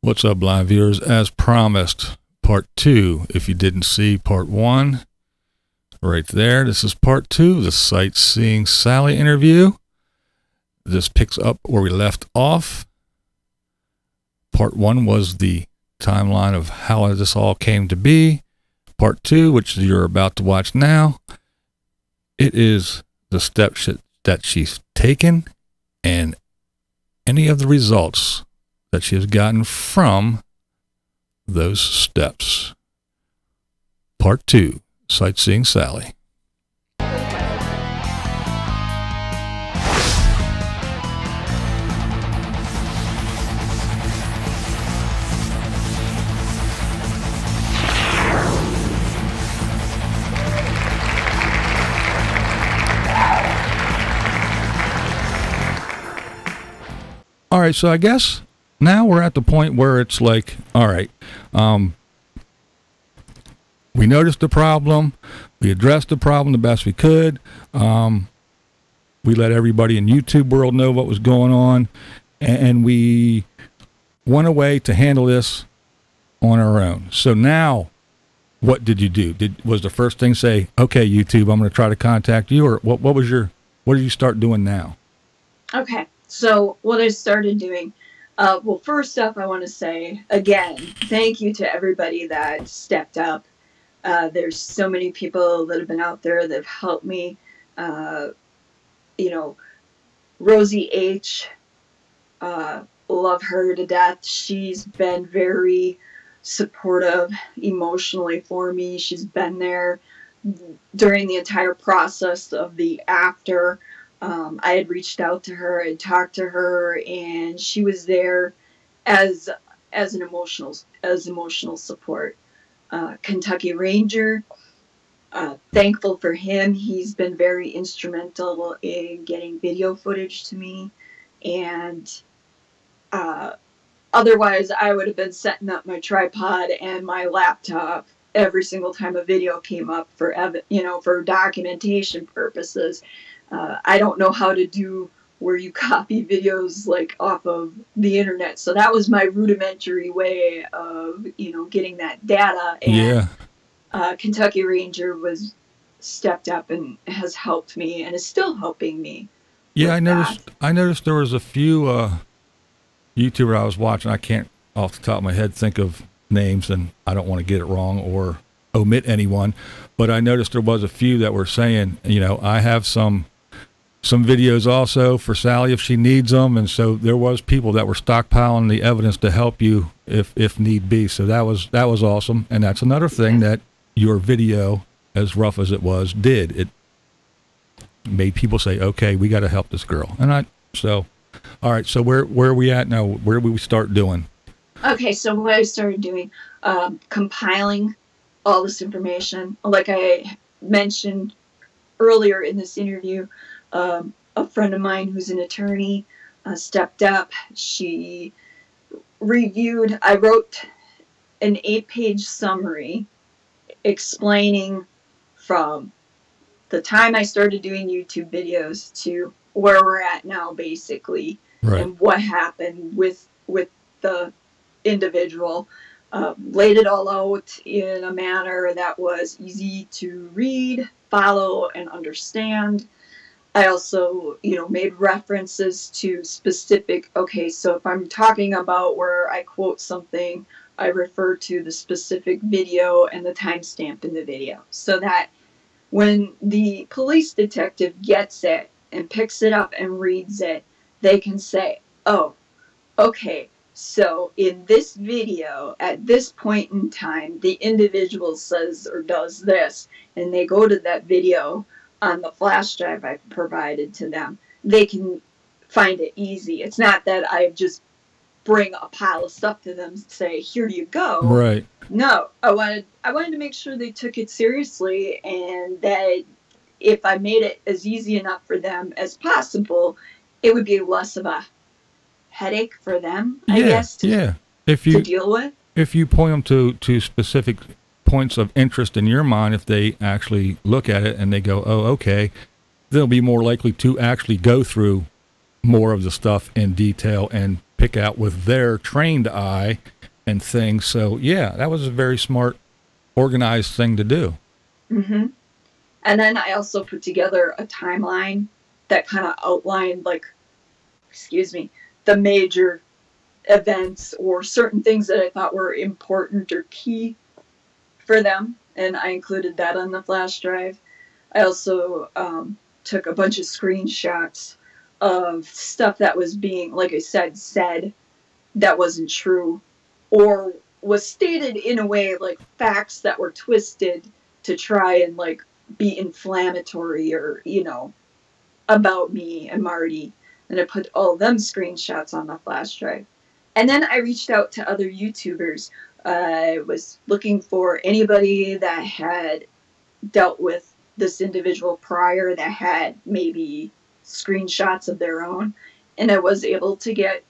What's up, blind viewers? As promised, part 2. If you didn't see part 1, right there, this is part 2, the SightSeeing Sally interview. This picks up where we left off. Part 1 was the timeline of how this all came to be. Part 2, which you're about to watch now, it is the steps that she's taken and any of the results that she has gotten from those steps. Part 2, SightSeeing Sally. All right, so I guess now we're at the point where it's like, all right, we noticed the problem, we addressed the problem the best we could, we let everybody in YouTube world know what was going on, and we went away to handle this on our own. So now, what did you do? Was the first thing say, okay, YouTube, I'm going to try to contact you, or what did you start doing now? Okay, so what I started doing, well, first off, I want to say, again, thank you to everybody that stepped up. There's so many people that have been out there that have helped me. You know, Rosie H., love her to death. She's been very supportive emotionally for me. She's been there during the entire process of the after. I had reached out to her and talked to her, and she was there as emotional support. Kentucky Ranger, thankful for him. He's been very instrumental in getting video footage to me, and otherwise I would have been setting up my tripod and my laptop every single time a video came up for documentation purposes. I don't know how to do where you copy videos like off of the internet. So that was my rudimentary way of, getting that data. And yeah. Kentucky Ranger stepped up and has helped me and is still helping me. Yeah, I noticed there was a few YouTuber I was watching. I can't off the top of my head think of names, and I don't want to get it wrong or omit anyone, but I noticed there was a few that were saying, I have some videos also for Sally if she needs them, and so there was people that were stockpiling the evidence to help you if need be. So that was awesome, and that's another thing that your video, as rough as it was, did. It made people say, okay, we got to help this girl. And all right, so where are we at now? Where do we start doing? Okay, so what I started doing, compiling all this information, like I mentioned earlier in this interview. A friend of mine who's an attorney stepped up. She reviewed, I wrote an 8-page summary explaining from the time I started doing YouTube videos to where we're at now, basically, right, and what happened with the individual. Laid it all out in a manner that was easy to read, follow, and understand. I also, made references to specific, okay, so if I'm talking about where I quote something, I refer to the specific video and the timestamp in the video, so that when the police detective gets it and picks it up and reads it, they can say, oh, okay, so in this video, at this point in time, the individual says or does this, and they go to that video on the flash drive I provided to them. They can find it easy. It's not that I just bring a pile of stuff to them and say, here you go. Right. No, I wanted to make sure they took it seriously, and that if I made it as easy enough for them as possible, it would be less of a headache for them, I guess, to deal with. If you point them to specific points of interest in your mind, if they actually look at it and they go, oh, okay, they'll be more likely to actually go through more of the stuff in detail and pick out with their trained eye and things. So yeah, that was a very smart, organized thing to do. Mm-hmm. And then I also put together a timeline that kind of outlined, like, the major events or certain things that I thought were important or key for them. And I included that on the flash drive. I also took a bunch of screenshots of stuff that was being, like I said that wasn't true, or was stated in a way like facts that were twisted to try and like be inflammatory or, about me and Marty. And I put all them screenshots on the flash drive. And then I reached out to other YouTubers. I was looking for anybody that had dealt with this individual prior, that had maybe screenshots of their own. And I was able to get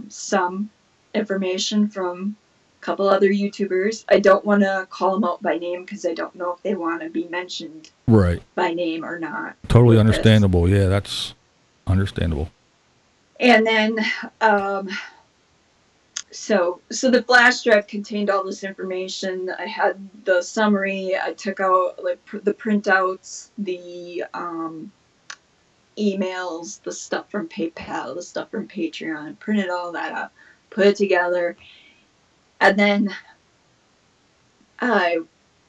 some information from a couple other YouTubers. I don't want to call them out by name because I don't know if they want to be mentioned Right. by name or not. Totally understandable. Yeah, that's understandable. And then, so the flash drive contained all this information. I had the summary. I took out like the printouts, the emails, the stuff from PayPal, the stuff from Patreon. Printed all that up, put it together, and then I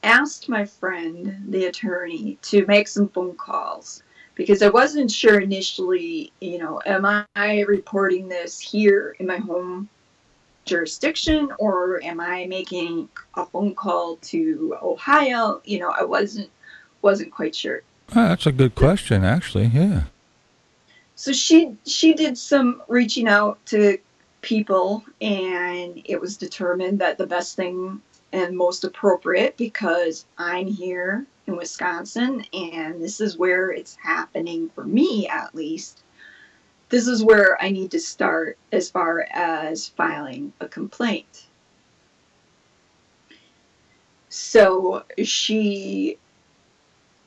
asked my friend, the attorney, to make some phone calls. Because I wasn't sure initially, am I reporting this here in my home jurisdiction, or am I making a phone call to Ohio? I wasn't quite sure. That's a good question, actually. Yeah. So she did some reaching out to people, and it was determined that the best thing and most appropriate, because I'm here in Wisconsin and this is where it's happening for me, at least. This is where I need to start as far as filing a complaint. So she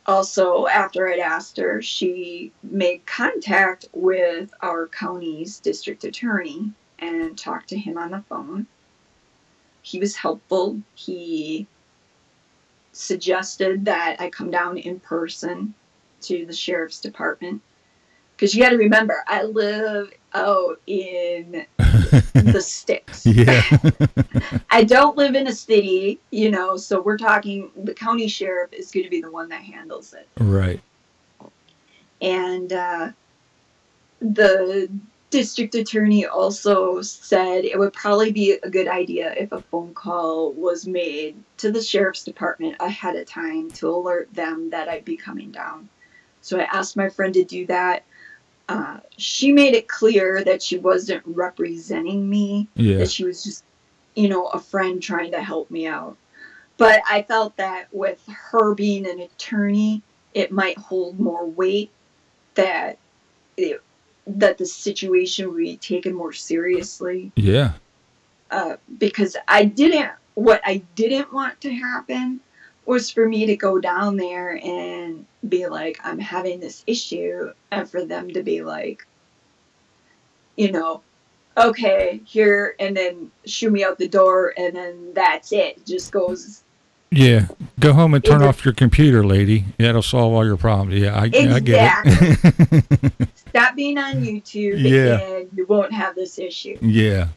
also, after I'd asked her, she made contact with our county's district attorney and talked to him on the phone. He was helpful. He suggested that I come down in person to the sheriff's department. Because you got to remember, I live out in the sticks. Yeah. I don't live in a city, so we're talking the county sheriff is going to be the one that handles it. Right. And the district attorney also said it would probably be a good idea if a phone call was made to the sheriff's department ahead of time to alert them that I'd be coming down. So I asked my friend to do that. She made it clear that she wasn't representing me, that she was just, a friend trying to help me out. But I felt that with her being an attorney, it might hold more weight, that the situation would be taken more seriously. Yeah. Because what I didn't want to happen was for me to go down there and be like, I'm having this issue, and for them to be like, okay, here, and then shoo me out the door, and then that's it. It just goes. Yeah. Go home and turn off your computer, lady. That'll solve all your problems. Yeah, I get it. Stop being on YouTube, and you won't have this issue. Yeah.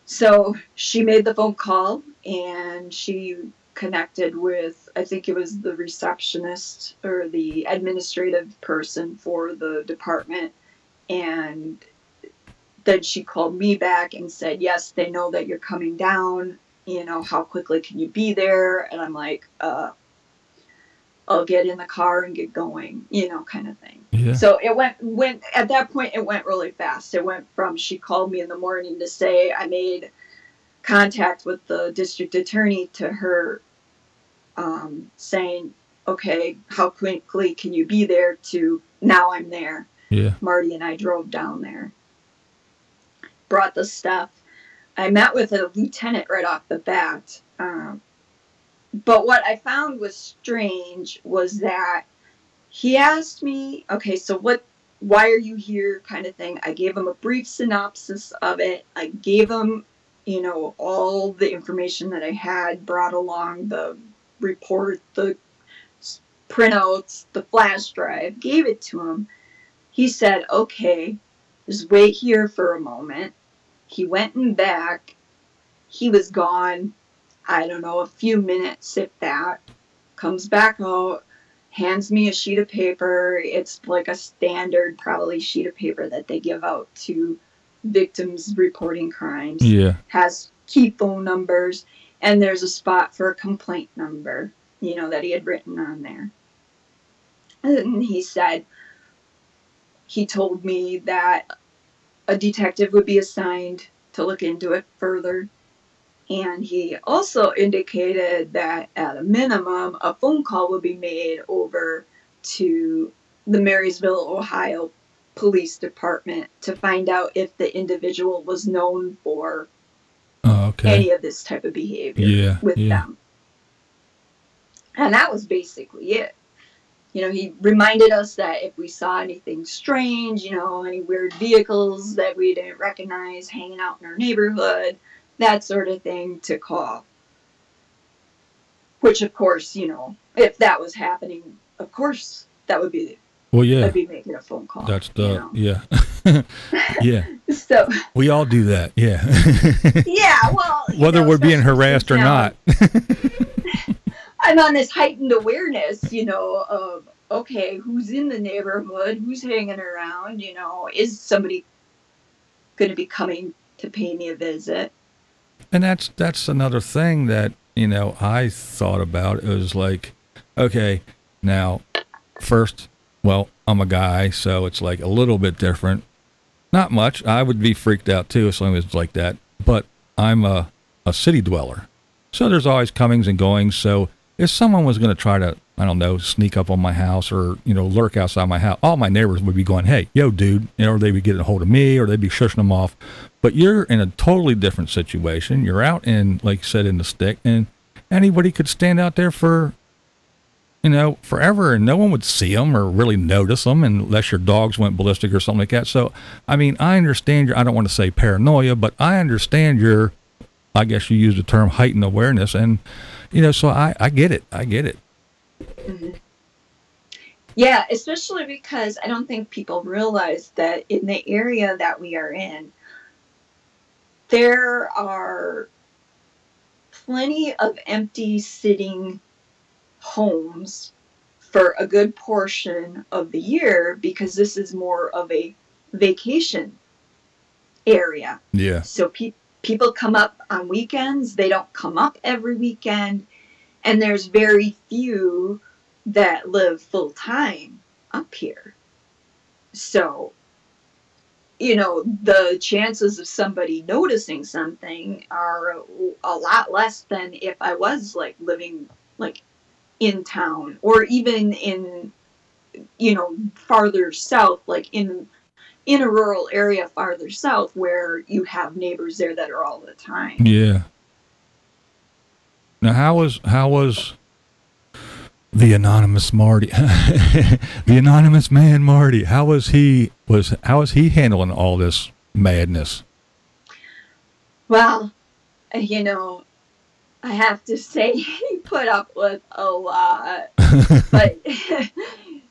So she made the phone call, and she connected with, I think it was the receptionist or the administrative person for the department. And then she called me back and said, yes, they know that you're coming down. How quickly can you be there? And I'm like, I'll get in the car and get going, kind of thing. Yeah. So it went at that point, it went really fast. It went from, she called me in the morning to say I made contact with the district attorney, to her saying, okay, how quickly can you be there, to now I'm there. Yeah. Marty and I drove down there, brought the stuff. I met with a lieutenant right off the bat. But what I found was strange was that he asked me, okay, so what why are you here kind of thing. I gave him a brief synopsis of it. I gave him, all the information that I had brought along, the report, the printouts, the flash drive, gave it to him. He said, okay, just wait here for a moment. He went and back. He was gone, I don't know, a few minutes, if that. Comes back out, hands me a sheet of paper. It's like a standard, probably, sheet of paper that they give out to victims reporting crimes. Yeah. Has key phone numbers, and there's a spot for a complaint number, that he had written on there. And he said, he told me that a detective would be assigned to look into it further. And he also indicated that at a minimum, a phone call would be made over to the Marysville, Ohio Police Department to find out if the individual was known for any of this type of behavior with them. And that was basically it. He reminded us that if we saw anything strange, any weird vehicles that we didn't recognize hanging out in our neighborhood, that sort of thing, to call. Which, of course, if that was happening, of course, that would be, I'd be making a phone call. That's the, yeah. So. We all do that, yeah. Yeah, well. Whether we're being harassed or not. I'm on this heightened awareness, of, okay, who's in the neighborhood, who's hanging around, is somebody going to be coming to pay me a visit? And that's another thing that, I thought about. It was like, okay, now, first, well, I'm a guy, so it's like a little bit different. Not much. I would be freaked out too as long as it's like that. But I'm a city dweller. So there's always comings and goings. So if someone was going to try to, I don't know, sneak up on my house or, lurk outside my house, all my neighbors would be going, hey, yo, dude, or they'd be getting a hold of me, or they'd be shushing them off. But you're in a totally different situation. You're out in, like you said, in the stick, and anybody could stand out there for, forever, and no one would see them or really notice them unless your dogs went ballistic or something like that. So, I mean, I understand I don't want to say paranoia, but I understand your, I guess you used the term heightened awareness, and, so I get it. I get it. Mm-hmm. Yeah, especially because I don't think people realize that in the area that we are in, there are plenty of empty sitting homes for a good portion of the year, because this is more of a vacation area. Yeah. So people come up on weekends. They don't come up every weekend. And there's very few that live full time up here. So, the chances of somebody noticing something are a lot less than if I was living in town, or even in, farther south, in a rural area farther south, where you have neighbors there that are all the time. Yeah. Now, how was the anonymous Marty, the anonymous man Marty? How is he handling all this madness? Well, I have to say he put up with a lot, but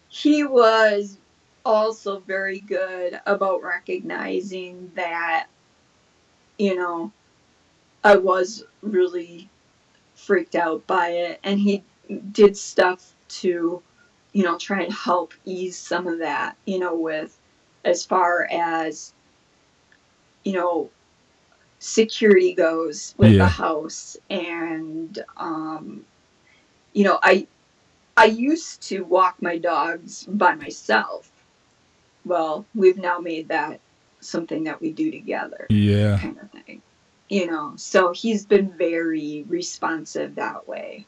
he was also very good about recognizing that, I was really freaked out by it, and he did stuff to, try and help ease some of that, with, as far as, security goes with the house. And, I used to walk my dogs by myself. Well, we've now made that something that we do together. Yeah. Kind of thing. So he's been very responsive that way.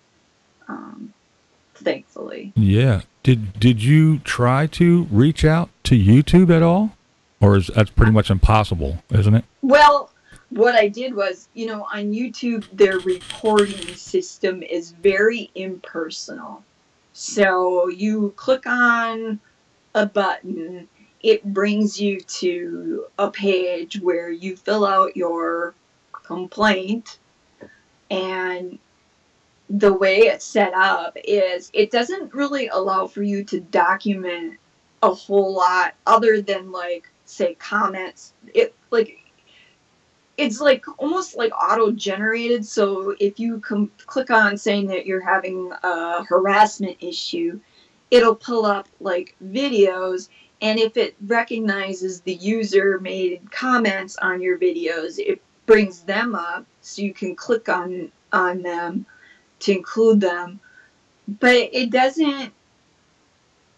Thankfully. Yeah. Did you try to reach out to YouTube at all? Or that's pretty much impossible, isn't it? Well, what I did was, on YouTube, their reporting system is very impersonal. So you click on a button it brings you to a page where you fill out your complaint, and the way it's set up is it doesn't really allow for you to document a whole lot other than, like, say, comments. It's like almost like auto-generated. So if you click on saying that you're having a harassment issue, it'll pull up like videos, and if it recognizes the user made comments on your videos, it brings them up so you can click on them to include them. But it doesn't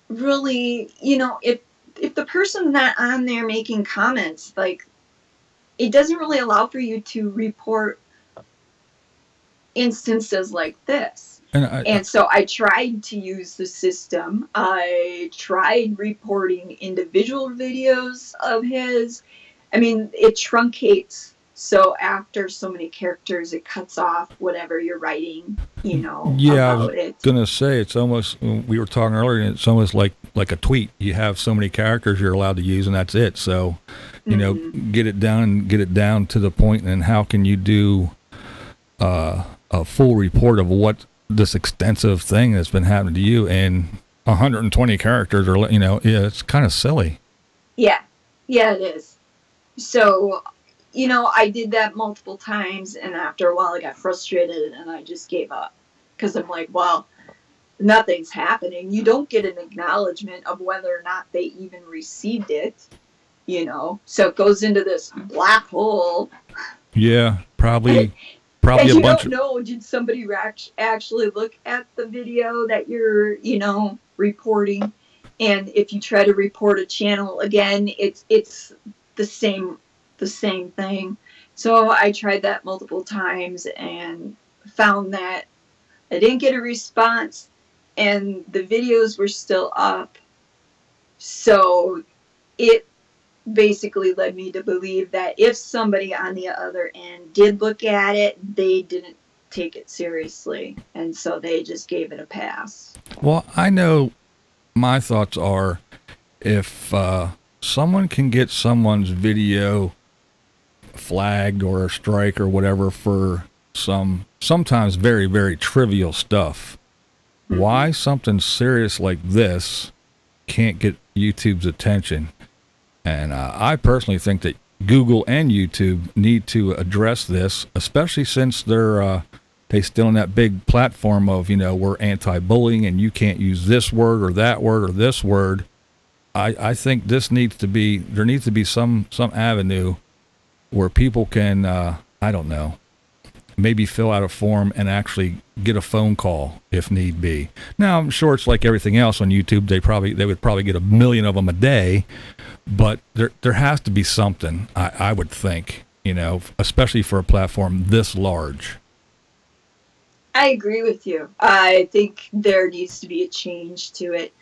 really, if the person's not on there making comments, like, it doesn't really allow for you to report instances like this. And so I tried to use the system. I tried reporting individual videos of his. I mean, it truncates. So after so many characters, it cuts off whatever you're writing, Yeah, about I was going to say, it's almost, we were talking earlier, and it's almost like a tweet. You have so many characters you're allowed to use, and that's it. So, get it down to the point, and how can you do a full report of what this extensive thing that's been happening to you in 120 characters, or, it's kind of silly. Yeah, it is. So, I did that multiple times, and after a while I got frustrated and I just gave up. Because I'm like, well, nothing's happening. You don't get an acknowledgement of whether or not they even received it, So it goes into this black hole. Yeah, probably and a you bunch don't know, did somebody actually look at the video that you're, reporting? And if you try to report a channel again, it's the same thing. So I tried that multiple times and found that I didn't get a response, and the videos were still up. So it basically led me to believe that if somebody on the other end did look at it, they didn't take it seriously, and so they just gave it a pass. Well, I know my thoughts are, if someone can get someone's video flagged or a strike or whatever for sometimes very, very trivial stuff, why something serious like this can't get YouTube's attention? And I personally think that Google and YouTube need to address this, especially since they're still in that big platform of, we're anti-bullying and you can't use this word or that word or this word. I think there needs to be some avenue where people can, I don't know, maybe fill out a form and actually get a phone call if need be. Now, I'm sure it's like everything else on YouTube. They would probably get 1 million of them a day, but there has to be something, I would think, especially for a platform this large. I agree with you. I think there needs to be a change to it,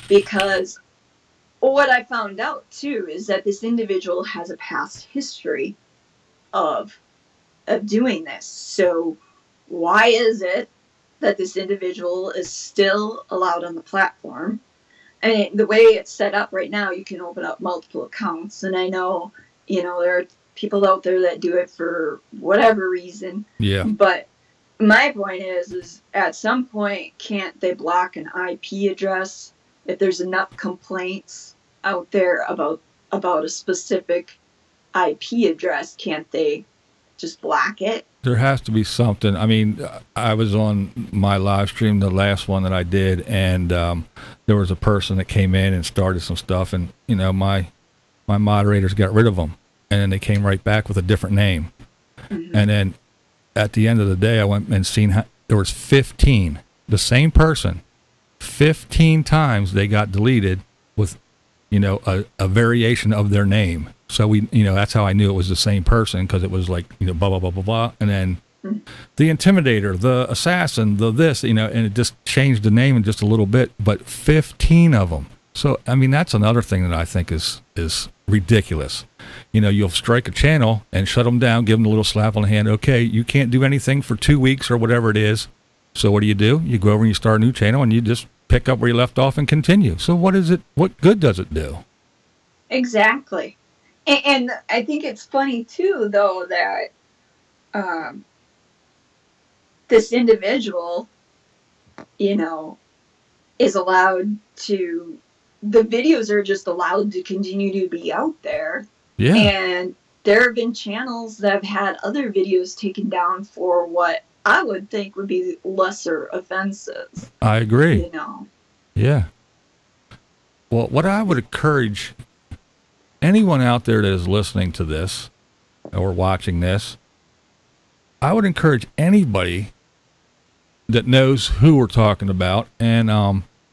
because what I found out too is that this individual has a past history of doing this. So why is it that this individual is still allowed on the platform? And the way it's set up right now, you can open up multiple accounts. And I know, there are people out there that do it for whatever reason. Yeah. But my point is at some point, can't they block an IP address if there's enough complaints out there about a specific IP address? Can't they just block it? There has to be something. I mean, I was on my live stream, the last one that I did, and there was a person that came in and started some stuff, and my moderators got rid of them, and then they came right back with a different name. And then at the end of the day, I went and seen how there was 15, the same person, 15 times they got deleted with a variation of their name. So that's how I knew it was the same person, because it was like, blah, blah, blah, blah, blah. And then the intimidator, the assassin, the this, and it just changed the name in just a little bit, but 15 of them. So, I mean, that's another thing that I think is ridiculous. You'll strike a channel and shut them down, give them a little slap on the hand. Okay, you can't do anything for 2 weeks or whatever it is. So what do? You go over and you start a new channel and you just pick up where you left off and continue. So what is it? What good does it do? Exactly. And I think it's funny too, though, that um, this individual, you know, is allowed to, the videos are just allowed to continue to be out there. Yeah, And there have been channels that have had other videos taken down for what I would think would be lesser offenses, I agree. you know. Yeah. Well, what I would encourage anyone out there that is listening to this or watching this, I would encourage anybody that knows who we're talking about and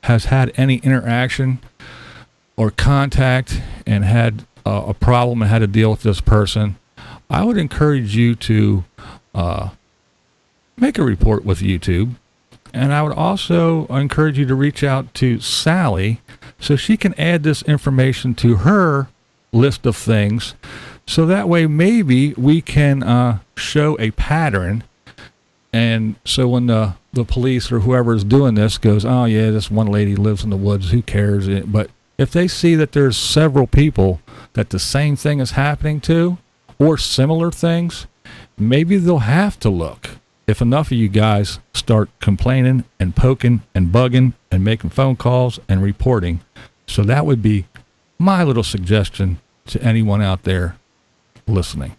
has had any interaction or contact and had a problem and had to deal with this person, I would encourage you to make a report with YouTube. And I would also encourage you to reach out to Sally so she can add this information to her list of things. So that way, maybe we can show a pattern. And so when the police or whoever is doing this goes, oh, yeah, this one lady lives in the woods, who cares? But if they see that there's several people that the same thing is happening to or similar things, maybe they'll have to look. If enough of you guys start complaining and poking and bugging and making phone calls and reporting. So that would be my little suggestion to anyone out there listening.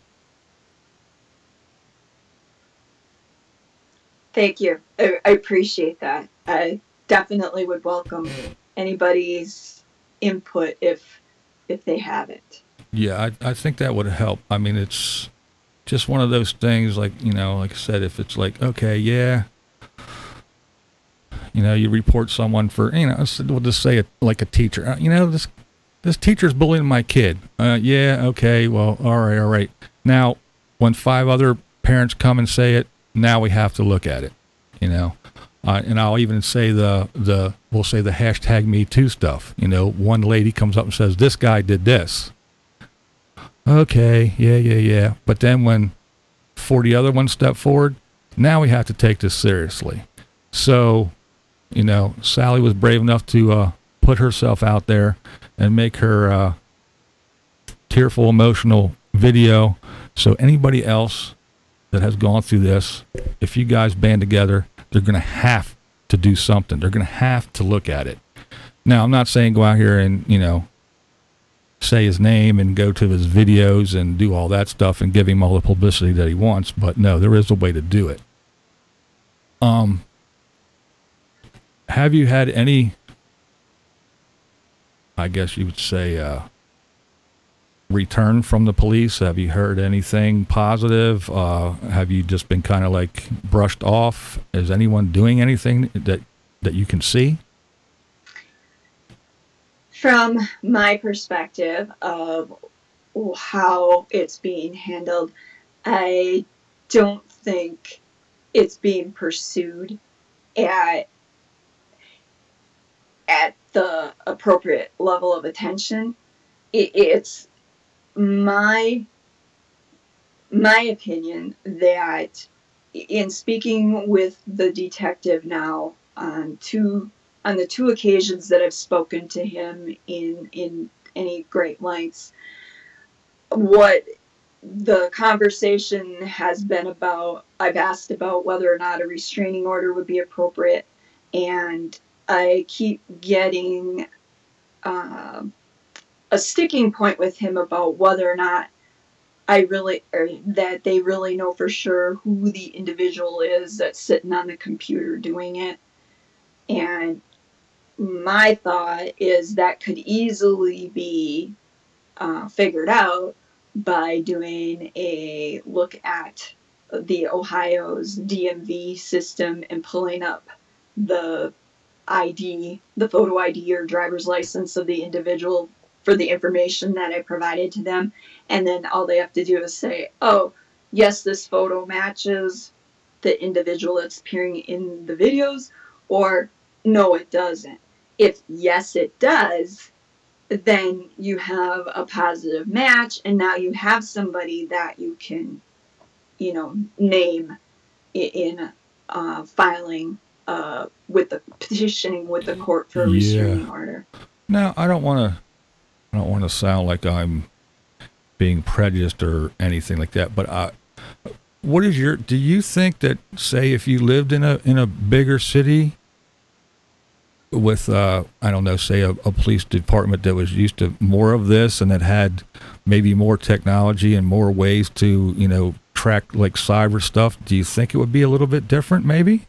Thank you. I appreciate that. I definitely would welcome anybody's input if they have it. Yeah, I think that would help. I mean, it's just one of those things, like, like I said, if it's like, okay, yeah, you report someone for, we'll just say it like a teacher, this teacher's bullying my kid. Yeah, okay, well, all right. Now, when 5 other parents come and say it, now we have to look at it, and I'll even say we'll say the hashtag Me Too stuff. One lady comes up and says, this guy did this. Okay, yeah. But then when 40 other ones step forward, now we have to take this seriously. So, Sally was brave enough to put herself out there and make her tearful, emotional video. So anybody else that has gone through this, if you guys band together, they're going to have to do something. They're going to have to look at it. Now, I'm not saying go out here and, say his name and go to his videos and do all that stuff and give him all the publicity that he wants, but no, there is a way to do it. Have you had any, I guess you would say, return from the police? Have you heard anything positive? Have you just been kind of like brushed off? Is anyone doing anything that you can see? From my perspective of how it's being handled, I don't think it's being pursued at the appropriate level of attention. It's my opinion that in speaking with the detective now on the 2 occasions that I've spoken to him in any great lengths, what the conversation has been about, I've asked about whether or not a restraining order would be appropriate, and I keep getting a sticking point with him about whether or not that they really know for sure who the individual is that's sitting on the computer doing it. And my thought is that could easily be figured out by doing a look at the Ohio's DMV system and pulling up the ID, the photo ID or driver's license of the individual for the information that I provided to them. And then all they have to do is say, oh, yes, this photo matches the individual that's appearing in the videos, or no, it doesn't. If yes, it does, then you have a positive match, and now you have somebody that you can, name in filing with the petitioning with the court for a restraining order. Now, I don't want to I don't want to sound like I'm being prejudiced or anything like that, but what is your? Do you think that, say, if you lived in a bigger city with I don't know, say a police department that was used to more of this and that had maybe more technology and more ways to track like cyber stuff, do you think it would be a little bit different? Maybe.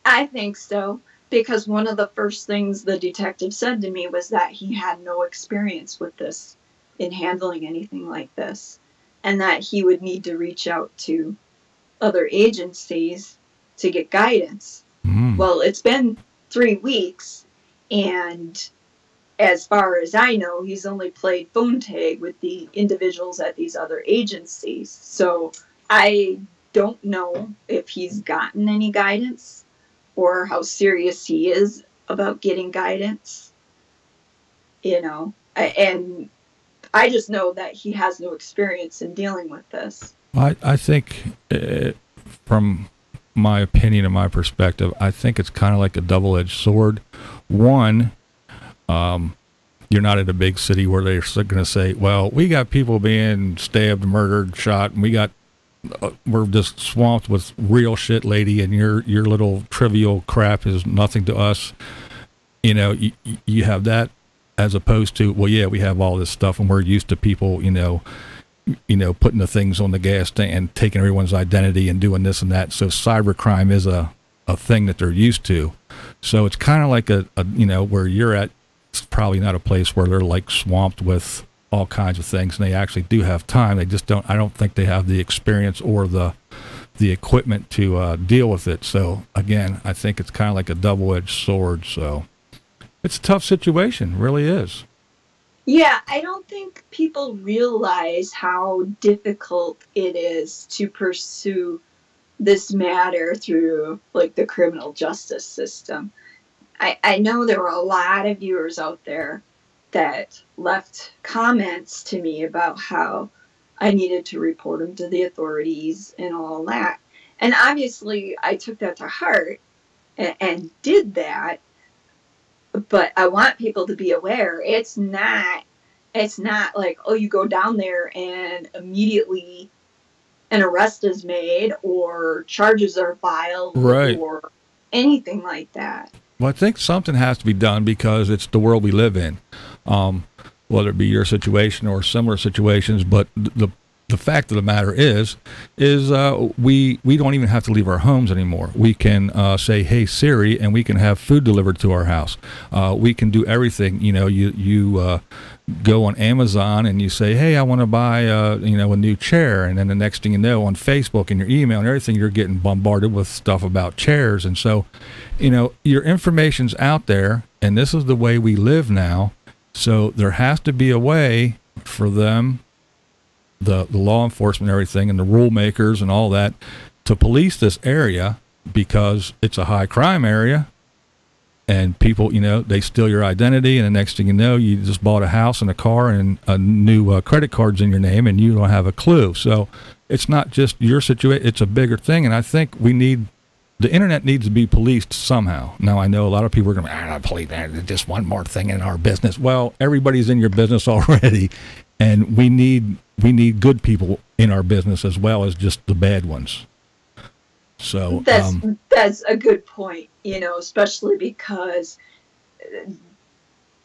I think so, because one of the first things the detective said to me was that he had no experience with this, in handling anything like this, and that he would need to reach out to other agencies to get guidance. Well, it's been 3 weeks, and as far as I know, he's only played phone tag with the individuals at these other agencies. So I don't know if he's gotten any guidance or how serious he is about getting guidance, and I just know that he has no experience in dealing with this. I think, from my opinion and my perspective, I think it's kind of like a double-edged sword. One, you're not in a big city where they're going to say, well, we got people being stabbed, murdered, shot, and we're just swamped with real shit, lady, and your little trivial crap is nothing to us. You have that, as opposed to, well, yeah, we have all this stuff and we're used to people, putting the things on the gas tank and taking everyone's identity and doing this and that. So cybercrime is a thing that they're used to. So it's kind of like a where you're at, it's probably not a place where they're like swamped with all kinds of things, and they actually do have time. They just don't. I don't think they have the experience or the equipment to deal with it. So again, I think it's kind of like a double-edged sword. So it's a tough situation, really is. Yeah, I don't think people realize how difficult it is to pursue this matter through like the criminal justice system. I know there were a lot of viewers out there that left comments to me about how I needed to report him to the authorities and all that. And obviously I took that to heart and did that. But I want people to be aware it's not like, oh, you go down there and immediately an arrest is made or charges are filed, right, or anything like that. Well, I think something has to be done because it's the world we live in, whether it be your situation or similar situations. But the fact of the matter is we don't even have to leave our homes anymore. We can say, "Hey Siri," and we can have food delivered to our house. We can do everything. You go on Amazon and you say, "Hey, I want to buy a new chair," and then the next thing you know, on Facebook and your email and everything, you're getting bombarded with stuff about chairs. And so, your information's out there, and this is the way we live now. So there has to be a way for them, the law enforcement and everything, and the rule makers and all that, to police this area, because it's a high crime area, and people, they steal your identity, and the next thing you know, you just bought a house and a car and a new credit card's in your name, and you don't have a clue. So it's not just your situation, it's a bigger thing, and I think the internet needs to be policed somehow. Now, I know a lot of people are going to police that, just one more thing in our business. Well, everybody's in your business already, and we need good people in our business as well as just the bad ones. So that's a good point, especially because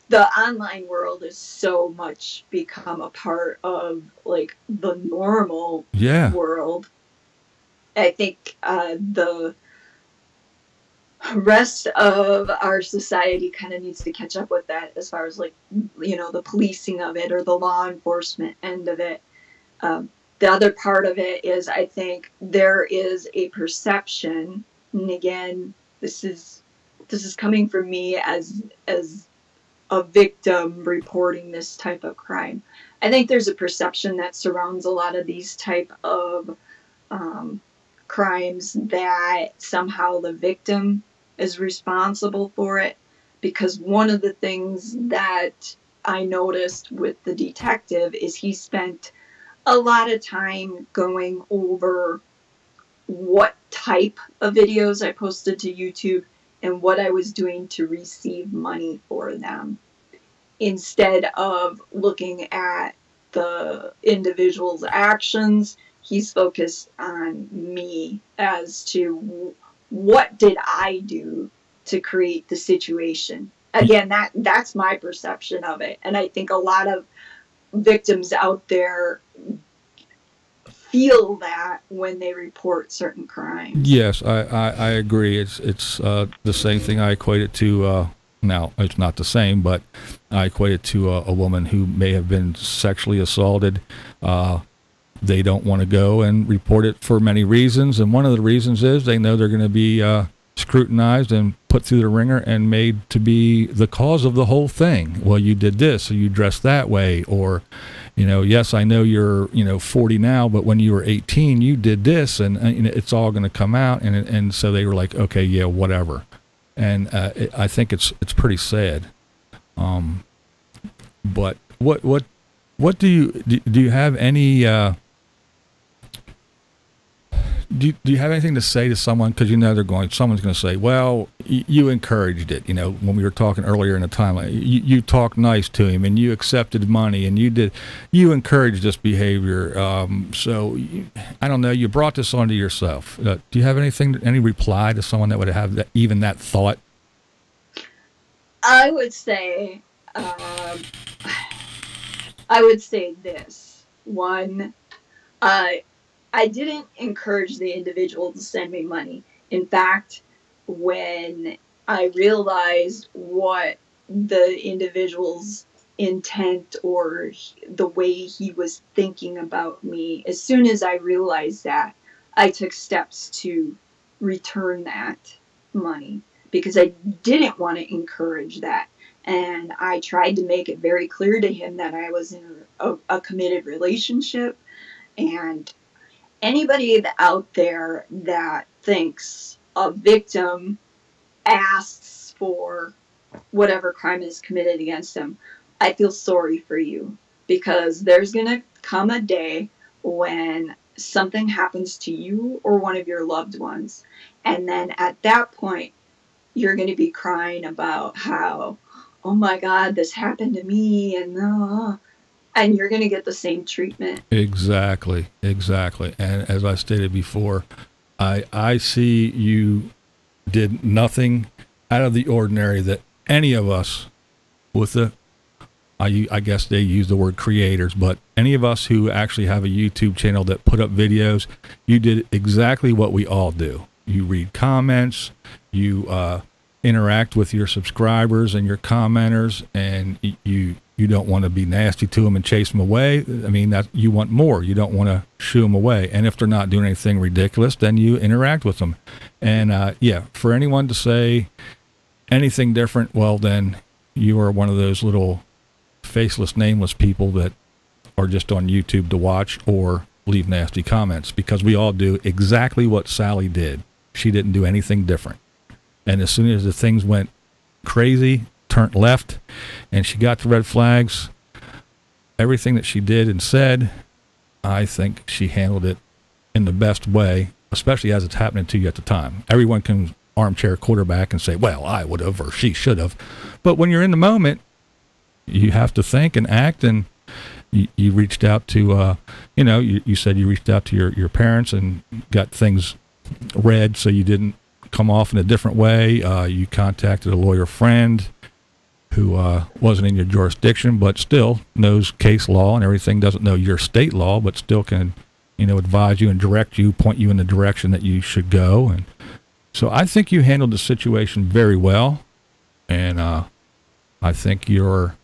the online world is so much become a part of like the normal world. I think the rest of our society kind of needs to catch up with that, as far as like, the policing of it or the law enforcement end of it. The other part of it is, I think there is a perception, and again, this is coming from me as a victim reporting this type of crime. I think there's a perception that surrounds a lot of these type of crimes that somehow the victim is responsible for it, because one of the things that I noticed with the detective is he spent a lot of time going over what type of videos I posted to YouTube and what I was doing to receive money for them. instead of looking at the individual's actions, he's focused on me as to what did I do to create the situation. Again, that's my perception of it. And I think a lot of victims out there feel that when they report certain crimes. Yes, I agree. It's the same thing I equate it to. Now, it's not the same, but I equate it to a woman who may have been sexually assaulted. They don't want to go and report it for many reasons, and one of the reasons is they know they're going to be scrutinized and put through the ringer and made to be the cause of the whole thing. Well, you did this, or you dressed that way, or, yes, I know you're, 40 now, but when you were 18, you did this, and it's all going to come out, and so they were like, okay, yeah, whatever. And I think it's pretty sad. But what do you have any? Do you have anything to say to someone? Because someone's going to say, well, you encouraged it. When we were talking earlier in the time, you talked nice to him and you accepted money and you encouraged this behavior. So I don't know, you brought this onto yourself. Do you have any reply to someone that would have even that thought? I would say this. One, I didn't encourage the individual to send me money. In fact, when I realized what the individual's intent or the way he was thinking about me, as soon as I realized that, I took steps to return that money because I didn't want to encourage that. And I tried to make it very clear to him that I was in a committed relationship. And anybody out there that thinks a victim asks for whatever crime is committed against them, I feel sorry for you, because there's going to come a day when something happens to you or one of your loved ones. And then at that point, you're going to be crying about how, oh my God, this happened to me, and you're going to get the same treatment. Exactly. And as I stated before, I see you did nothing out of the ordinary that any of us I guess they use the word creators, but any of us who actually have a YouTube channel that put up videos, you did exactly what we all do. You read comments, you interact with your subscribers and your commenters, and you don't want to be nasty to them and chase them away. I mean, that you want more. You don't want to shoo them away. And if they're not doing anything ridiculous, then you interact with them. And for anyone to say anything different, well, then you are one of those little faceless, nameless people that are just on YouTube to watch or leave nasty comments, because we all do exactly what Sally did. She didn't do anything different. And as soon as the things went crazy, turned left, and she got the red flags, everything that she did and said, I think she handled it in the best way, especially as it's happening to you at the time. Everyone can armchair quarterback and say, well, I would have, or she should have. But when you're in the moment, you have to think and act, and you reached out to, you said you reached out to your parents and got things read so you didn't come off in a different way. You contacted a lawyer friend who wasn't in your jurisdiction, but still knows case law and everything, doesn't know your state law, but still can, advise you and direct you, point you in the direction that you should go. And so I think you handled the situation very well. And I think your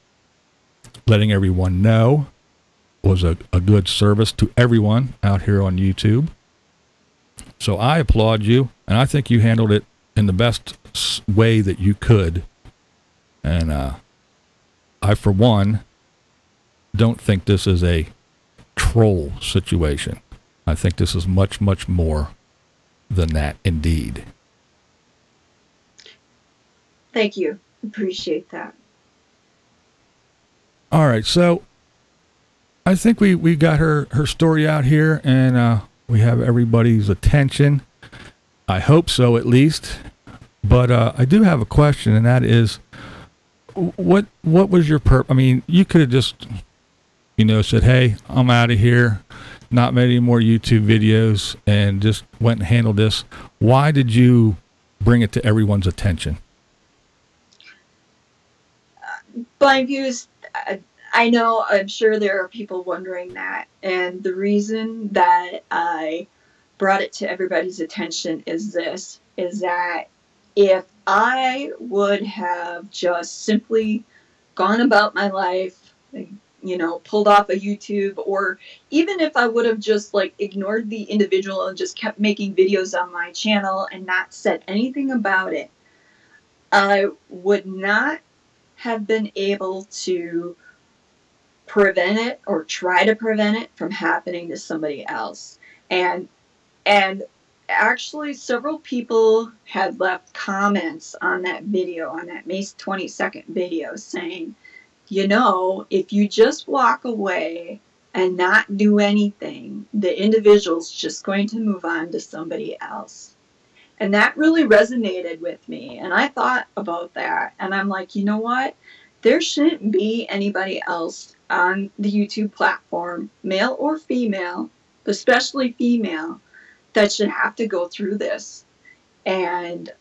letting everyone know was a good service to everyone out here on YouTube. So I applaud you, and I think you handled it in the best way that you could. And I, for one, don't think this is a troll situation. I think this is much, much more than that, indeed. Thank you. Appreciate that. All right, so I think we got her story out here, and we have everybody's attention. I hope so, at least. But I do have a question, and that is, what was your I mean, you could have just, said, hey, I'm out of here, not made any more YouTube videos, and just went and handled this. Why did you bring it to everyone's attention? BlindViews, I know, I'm sure there are people wondering that. And the reason that I brought it to everybody's attention is that if I would have just simply gone about my life, pulled off a YouTube, or even if I would have just ignored the individual and just kept making videos on my channel and not said anything about it, I would not have been able to prevent it or try to prevent it from happening to somebody else. And actually several people had left comments on that video, on that May 22nd video, saying, if you just walk away and not do anything, the individual's just going to move on to somebody else. And that really resonated with me. And I thought about that. And I'm like, you know what? There shouldn't be anybody else on the YouTube platform, male or female, especially female, that should have to go through this. And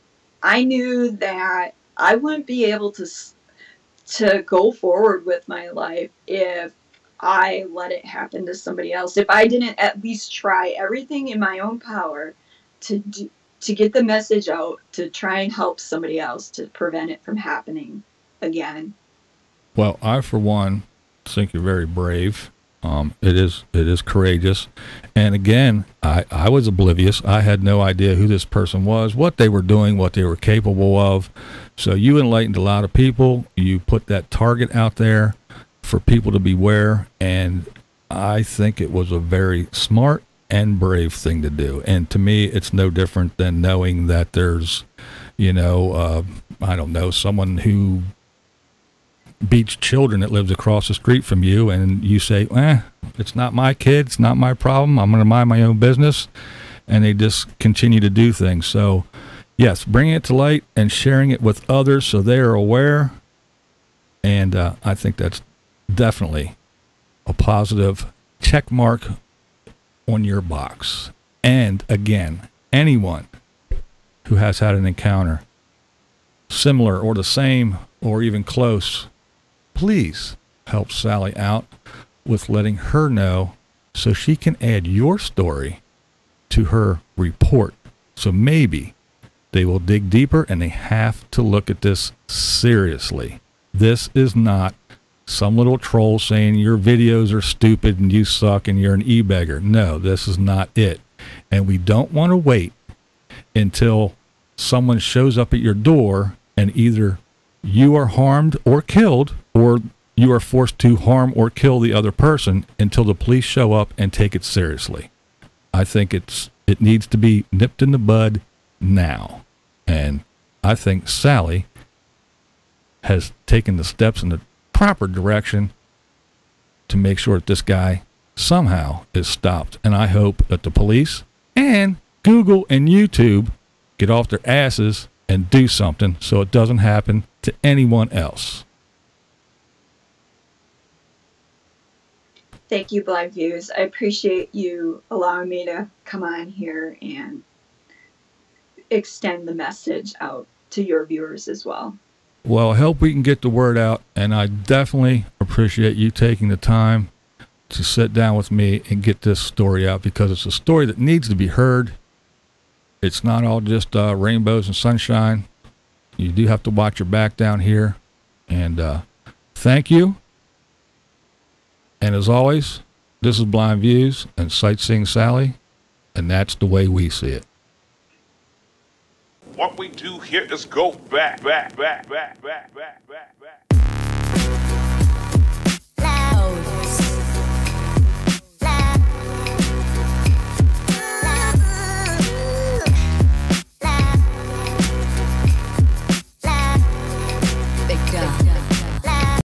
I knew that I wouldn't be able to go forward with my life if I let it happen to somebody else. If I didn't at least try everything in my own power to get the message out, to try and help somebody else to prevent it from happening again. Well, I, for one, think you're very brave. It is courageous. And again, I was oblivious. I had no idea who this person was, what they were doing, what they were capable of. So you enlightened a lot of people. You put that target out there for people to beware. And I think it was a very smart and brave thing to do. And to me, it's no different than knowing that there's, I don't know, someone who beats children that lives across the street from you, and you say, it's not my kid, it's not my problem, I'm going to mind my own business, and they just continue to do things. So yes, bringing it to light and sharing it with others so they are aware, and I think that's definitely a positive check mark on your box. And again, anyone who has had an encounter similar or the same or even close, please help Sally out with letting her know so she can add your story to her report. So maybe they will dig deeper, and they have to look at this seriously. This is not some little troll saying your videos are stupid and you suck and you're an e-beggar. No, this is not it. And we don't want to wait until someone shows up at your door and either you are harmed or killed, or you are forced to harm or kill the other person, until the police show up and take it seriously. I think it needs to be nipped in the bud now. And I think Sally has taken the steps in the proper direction to make sure that this guy somehow is stopped. And I hope that the police and Google and YouTube get off their asses and do something so it doesn't happen to anyone else. Thank you, BlindViews. I appreciate you allowing me to come on here and extend the message out to your viewers as well. Well, I hope we can get the word out, and I definitely appreciate you taking the time to sit down with me and get this story out, because it's a story that needs to be heard. It's not all just rainbows and sunshine. You do have to watch your back down here. And thank you. And as always, this is BlindViews and SightSeeing Sally, and that's the way we see it. What we do here is go back.